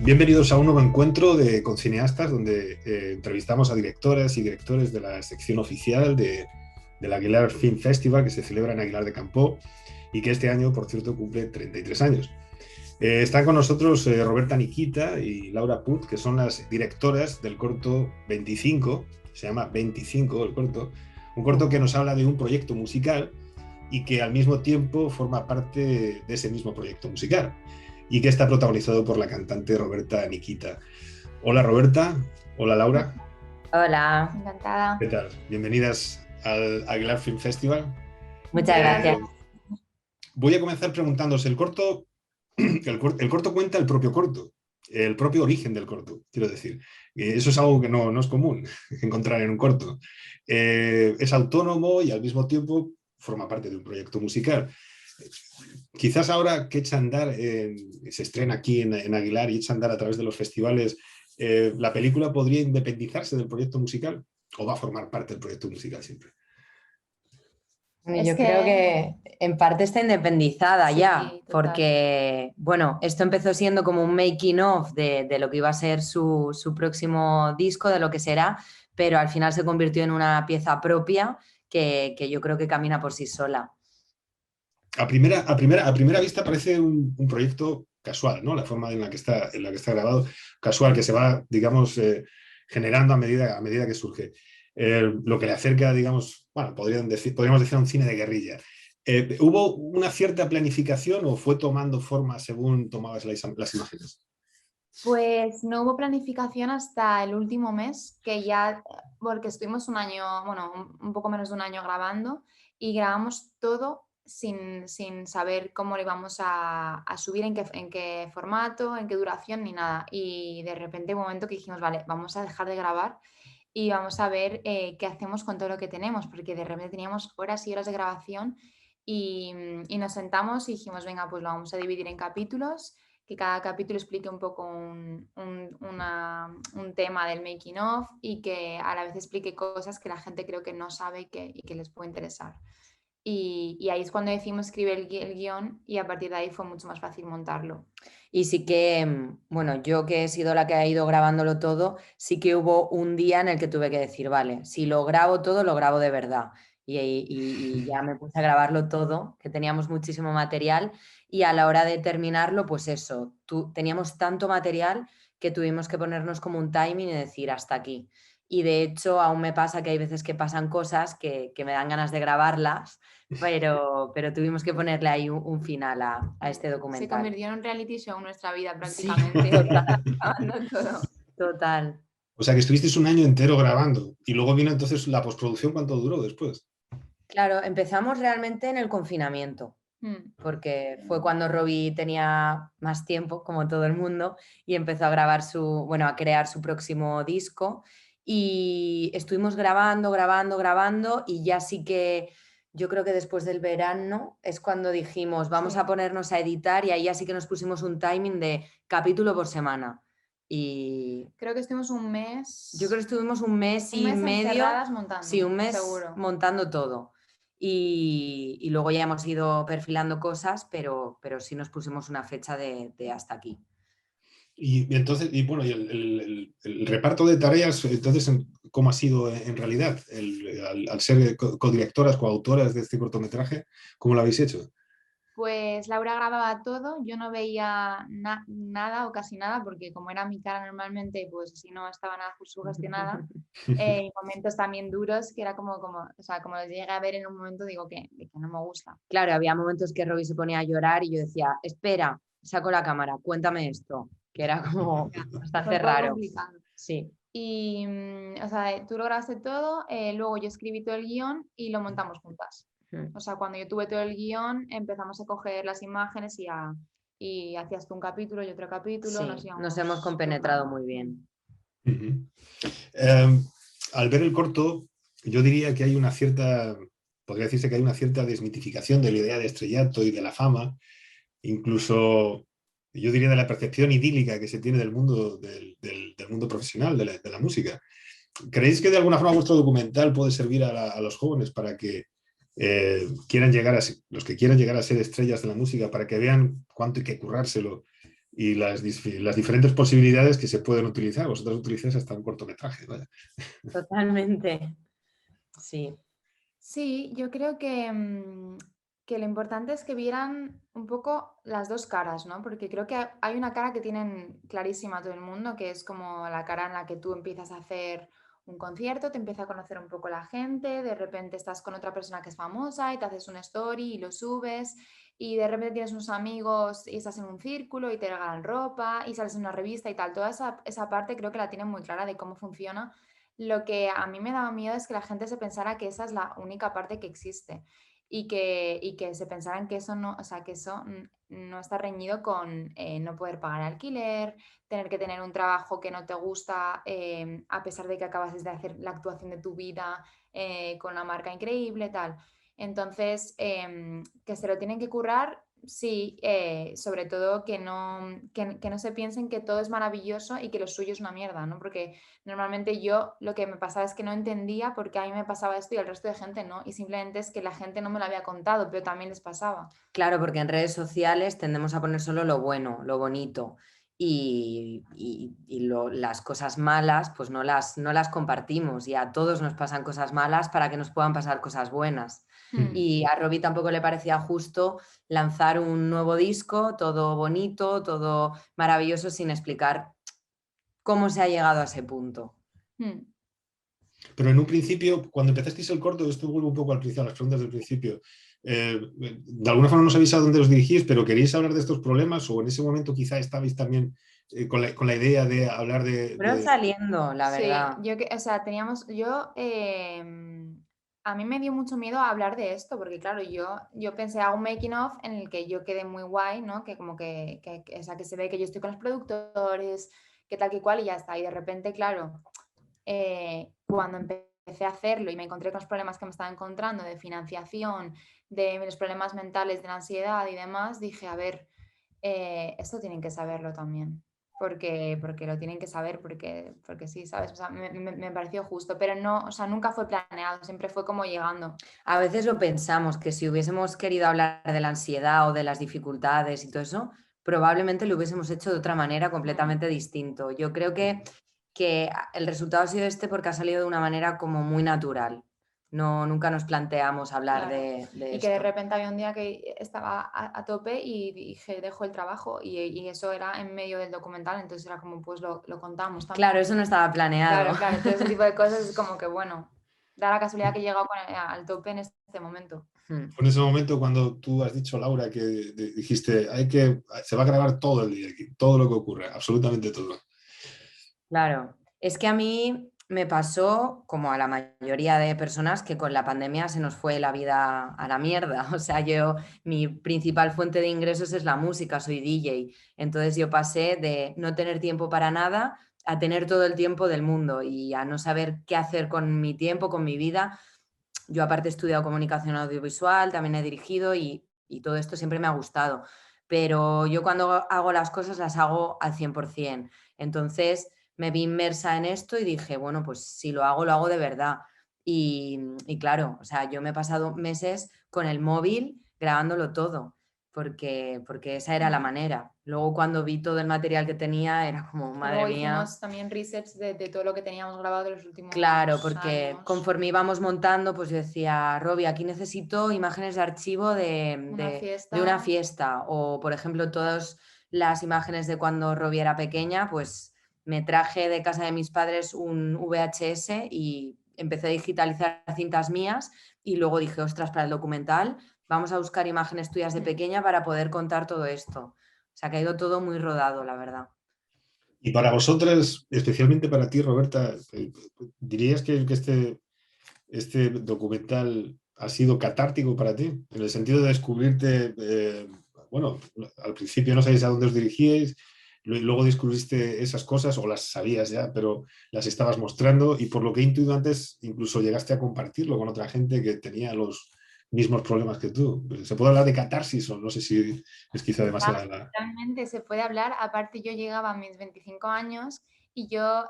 Bienvenidos a un nuevo encuentro con cineastas donde entrevistamos a directoras y directores de la sección oficial del Aguilar Film Festival que se celebra en Aguilar de Campoo y que este año, por cierto, cumple 33 años. Están con nosotros Roberta Nikita y Laura Put, que son las directoras del corto 25, se llama 25 el corto, un corto que nos habla de un proyecto musical y que al mismo tiempo forma parte de ese mismo proyecto musical y que está protagonizado por la cantante Roberta Nikita. Hola Roberta, hola Laura. Hola. Encantada. ¿Qué tal? Bienvenidas al Aguilar Film Festival. Muchas gracias. Voy a comenzar preguntándoos, el corto cuenta el propio origen del corto, quiero decir. Eso es algo que no es común encontrar en un corto. Es autónomo y al mismo tiempo forma parte de un proyecto musical. Quizás ahora que echa a andar, se estrena aquí en Aguilar y echa a andar a través de los festivales, ¿la película podría independizarse del proyecto musical o va a formar parte del proyecto musical siempre? Yo creo que en parte está independizada ya, total. porque bueno, esto empezó siendo como un making of de lo que iba a ser su próximo disco, de lo que será, pero al final se convirtió en una pieza propia que yo creo que camina por sí sola. A primera vista parece un proyecto casual, ¿no? La forma en la que está grabado, casual, que se va, digamos, generando a medida que surge. Lo que le acerca, digamos, bueno, podríamos decir un cine de guerrilla. ¿Hubo una cierta planificación o fue tomando forma según tomabas las imágenes? Pues no hubo planificación hasta el último mes, que ya, porque estuvimos un año, bueno, un poco menos de un año grabando y grabamos todo sin saber cómo lo íbamos a subir, en qué formato, en qué duración, ni nada. Y de repente un momento que dijimos, vale, vamos a dejar de grabar y vamos a ver qué hacemos con todo lo que tenemos, porque de repente teníamos horas y horas de grabación y nos sentamos y dijimos, venga, pues lo vamos a dividir en capítulos, que cada capítulo explique un poco un tema del making of y que a la vez explique cosas que la gente creo que no sabe y que les puede interesar. Y ahí es cuando decidimos escribir el guión y a partir de ahí fue mucho más fácil montarlo. Y sí que, bueno, yo que he sido la que ha ido grabándolo todo, sí que hubo un día en el que tuve que decir, vale, si lo grabo todo, lo grabo de verdad. Y ya me puse a grabarlo todo, que teníamos muchísimo material y a la hora de terminarlo, pues eso, teníamos tanto material que tuvimos que ponernos como un timing y decir hasta aquí. Y de hecho aún me pasa que hay veces que pasan cosas que me dan ganas de grabarlas, pero tuvimos que ponerle ahí un final a este documental. Se convirtió en un reality show en nuestra vida prácticamente. Sí, total. Todo. Total. O sea, que estuvisteis un año entero grabando y luego vino entonces la postproducción, ¿cuánto duró después? Claro, empezamos realmente en el confinamiento, porque fue cuando Robbie tenía más tiempo, como todo el mundo, y empezó a grabar a crear su próximo disco. Y estuvimos grabando, y ya sí que yo creo que después del verano es cuando dijimos, vamos a ponernos a editar, y ahí ya sí que nos pusimos un timing de capítulo por semana. Y creo que estuvimos un mes. Yo creo que estuvimos un mes y medio. Montando. Sí, un mes seguro. montando todo. Y luego ya hemos ido perfilando cosas, pero sí nos pusimos una fecha de hasta aquí. Y entonces, y bueno, y el reparto de tareas, entonces, ¿cómo ha sido en realidad? Al ser codirectoras, coautoras de este cortometraje, ¿cómo lo habéis hecho? Pues Laura grababa todo, yo no veía nada o casi nada, porque como era mi cara normalmente, pues así no estaba nada sugestionada. Momentos también duros, que era como los llegué a ver en un momento, digo que no me gusta. Claro, había momentos que Robbie se ponía a llorar y yo decía, espera, saco la cámara, cuéntame esto, que era como bastante raro. Complicado. Sí. Y, tú lo grabaste todo, luego yo escribí todo el guión y lo montamos juntas. O sea, cuando yo tuve todo el guión, empezamos a coger las imágenes y hacías tú un capítulo y otro capítulo. Sí, nos hemos compenetrado muy bien. Al ver el corto, yo diría que hay podría decirse que hay una cierta desmitificación de la idea de estrellato y de la fama, incluso yo diría de la percepción idílica que se tiene del mundo, del mundo profesional, de la música. ¿Creéis que de alguna forma vuestro documental puede servir a los jóvenes para que los que quieran llegar a ser estrellas de la música, para que vean cuánto hay que currárselo las diferentes posibilidades que se pueden utilizar. Vosotros utilizáis hasta un cortometraje, vaya. Totalmente. Sí. Sí, yo creo que lo importante es que vieran un poco las dos caras, ¿no? Porque creo que hay una cara que tienen clarísima todo el mundo, que es como la cara en la que tú empiezas a hacer un concierto, te empieza a conocer un poco la gente, de repente estás con otra persona que es famosa y te haces una story y lo subes, y de repente tienes unos amigos y estás en un círculo y te regalan ropa y sales en una revista y tal. Toda esa parte creo que la tienen muy clara de cómo funciona. Lo que a mí me daba miedo es que la gente se pensara que esa es la única parte que existe y que se pensaran que eso no, o sea, que eso no está reñido con no poder pagar alquiler, tener que tener un trabajo que no te gusta a pesar de que acabas de hacer la actuación de tu vida con una marca increíble, tal. Entonces, que se lo tienen que currar, sí, sobre todo que no se piensen que todo es maravilloso y que lo suyo es una mierda, ¿no? Porque normalmente yo lo que me pasaba es que no entendía por qué a mí me pasaba esto y al resto de gente no, y simplemente es que la gente no me lo había contado, pero también les pasaba. Claro, porque en redes sociales tendemos a poner solo lo bueno, lo bonito. Las cosas malas, pues no las compartimos. Y a todos nos pasan cosas malas para que nos puedan pasar cosas buenas. Mm. Y a Robbie tampoco le parecía justo lanzar un nuevo disco, todo bonito, todo maravilloso, sin explicar cómo se ha llegado a ese punto. Mm. Pero en un principio, cuando empezasteis el corto, esto vuelvo un poco al principio, a las preguntas del principio, de alguna forma no sabéis a dónde os dirigís, pero queréis hablar de estos problemas o en ese momento quizá estabais también con la idea de hablar Fueron saliendo, la Sí, verdad. o sea, a mí me dio mucho miedo hablar de esto, porque claro, yo pensé a un making of en el que yo quedé muy guay, ¿no? Que como o sea, que se ve que yo estoy con los productores, que tal que cual, y ya está. Y de repente, claro, cuando empecé a hacerlo y me encontré con los problemas que me estaba encontrando de financiación, de los problemas mentales, de la ansiedad y demás, dije, a ver, esto tienen que saberlo también. Porque lo tienen que saber, porque sí, ¿sabes? O sea, me pareció justo, pero no, o sea, nunca fue planeado, siempre fue como llegando. A veces lo pensamos, que si hubiésemos querido hablar de la ansiedad o de las dificultades y todo eso, probablemente lo hubiésemos hecho de otra manera completamente distinto. Yo creo que el resultado ha sido este porque ha salido de una manera como muy natural. No, nunca nos planteamos hablar Claro. de Y que de esto. repente había un día que estaba a tope y dije, dejo el trabajo y eso era en medio del documental, entonces era como, pues lo contamos también. Claro, eso no estaba planeado. Claro, claro, entonces ese tipo de cosas es como que, bueno, da la casualidad que he llegado al tope en este momento. fue en ese momento cuando tú has dicho, Laura, que dijiste, se va a grabar todo el día aquí, todo lo que ocurre, absolutamente todo. Claro, es que a mí me pasó, como a la mayoría de personas, que con la pandemia se nos fue la vida a la mierda. O sea, mi principal fuente de ingresos es la música, soy DJ. Entonces yo pasé de no tener tiempo para nada a tener todo el tiempo del mundo y a no saber qué hacer con mi tiempo, con mi vida. Yo aparte he estudiado comunicación audiovisual, también he dirigido y todo esto siempre me ha gustado. Pero yo cuando hago las cosas las hago al 100%. Entonces me vi inmersa en esto y dije, bueno, pues si lo hago de verdad. Y claro, o sea, yo me he pasado meses con el móvil grabándolo todo, porque esa era la manera. Luego cuando vi todo el material que tenía, era como, Y madre luego mía. hicimos también research de todo lo que teníamos grabado en los últimos Claro, porque años. conforme íbamos montando, pues yo decía, Robbie, aquí necesito imágenes de archivo Una de una fiesta. fiesta. O, por ejemplo, todas las imágenes de cuando Robbie era pequeña, pues me traje de casa de mis padres un VHS y empecé a digitalizar cintas mías y luego dije, ostras, para el documental vamos a buscar imágenes tuyas de pequeña para poder contar todo esto. O sea, que ha ido todo muy rodado, la verdad. Y para vosotras, especialmente para ti, Roberta, ¿dirías que este documental ha sido catártico para ti? En el sentido de descubrirte, bueno, al principio no sabíais a dónde os dirigíais, luego descubriste esas cosas o las sabías ya, pero las estabas mostrando y por lo que he intuido antes, incluso llegaste a compartirlo con otra gente que tenía los mismos problemas que tú. ¿Se puede hablar de catarsis o no sé si es quizá demasiada la... Realmente se puede hablar. Aparte, yo llegaba a mis 25 años y yo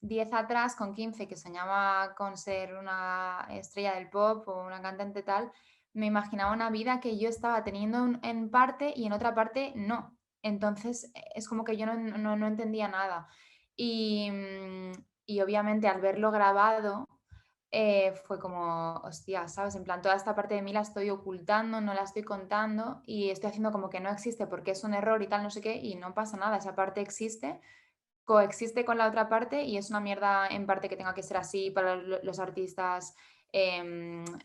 10 atrás, con 15, que soñaba con ser una estrella del pop o una cantante tal, me imaginaba una vida que yo estaba teniendo en parte y en otra parte no. Entonces es como que yo no entendía nada. Y, y obviamente al verlo grabado fue como, hostia, ¿sabes? En plan, toda esta parte de mí la estoy ocultando, no la estoy contando y estoy haciendo como que no existe porque es un error y tal, no sé qué, y no pasa nada, esa parte existe, coexiste con la otra parte y es una mierda en parte que tenga que ser así para los artistas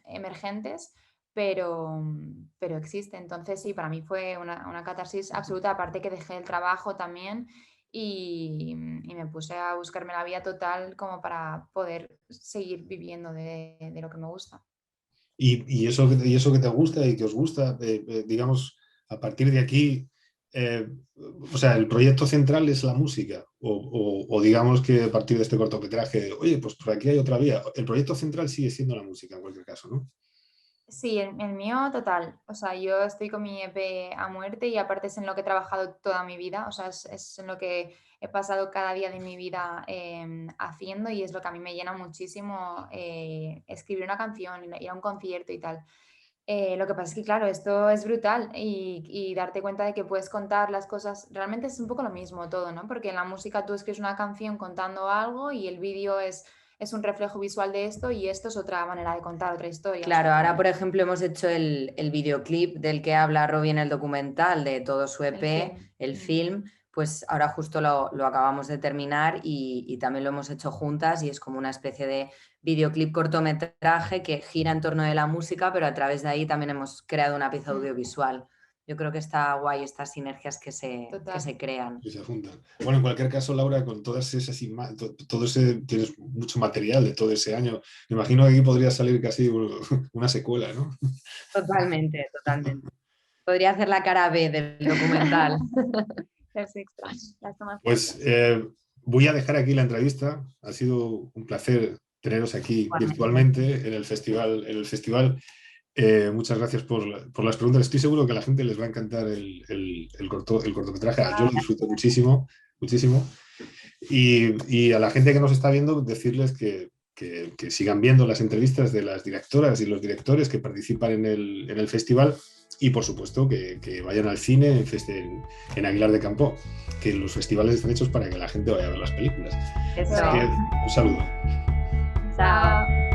emergentes, pero existe. Entonces sí, para mí fue una catarsis absoluta, aparte que dejé el trabajo también y me puse a buscarme la vida total como para poder seguir viviendo de lo que me gusta. Y eso que te gusta y que os gusta, digamos, a partir de aquí, eh, o sea, el proyecto central es la música, o digamos que a partir de este cortometraje, oye, pues por aquí hay otra vía. El proyecto central sigue siendo la música en cualquier caso, ¿no? Sí, el mío total. O sea, yo estoy con mi EP a muerte y aparte es en lo que he trabajado toda mi vida. O sea, es en lo que he pasado cada día de mi vida haciendo y es lo que a mí me llena muchísimo escribir una canción, ir a un concierto y tal. Lo que pasa es que, claro, esto es brutal y darte cuenta de que puedes contar las cosas, realmente es un poco lo mismo todo, ¿no? Porque en la música tú escribes una canción contando algo y el vídeo es un reflejo visual de esto y esto es otra manera de contar otra historia. O Claro, sea ahora que por ejemplo hemos hecho el videoclip del que habla Robbie en el documental, de todo su el EP, film. el film, pues ahora justo lo acabamos de terminar y también lo hemos hecho juntas y es como una especie de videoclip cortometraje que gira en torno de la música, pero a través de ahí también hemos creado una pieza audiovisual. Yo creo que está guay estas sinergias que Total. se crean. Y se juntan. Bueno, en cualquier caso, Laura, con todas esas todo ese, tienes mucho material de todo ese año. Me imagino que aquí podría salir casi una secuela, ¿no? Totalmente, totalmente. Podría hacer la cara B del documental. Es extra. Las tomas Pues extras. voy a dejar aquí la entrevista. Ha sido un placer teneros aquí Igualmente. virtualmente en el festival. Muchas gracias por las preguntas. Estoy seguro que a la gente les va a encantar el cortometraje. Yo lo disfruto muchísimo, muchísimo. Y a la gente que nos está viendo, decirles que sigan viendo las entrevistas de las directoras y los directores que participan en el festival y, por supuesto, que vayan al cine en Aguilar de Campo, que los festivales están hechos para que la gente vaya a ver las películas. Eso. Así que un saludo. Chao.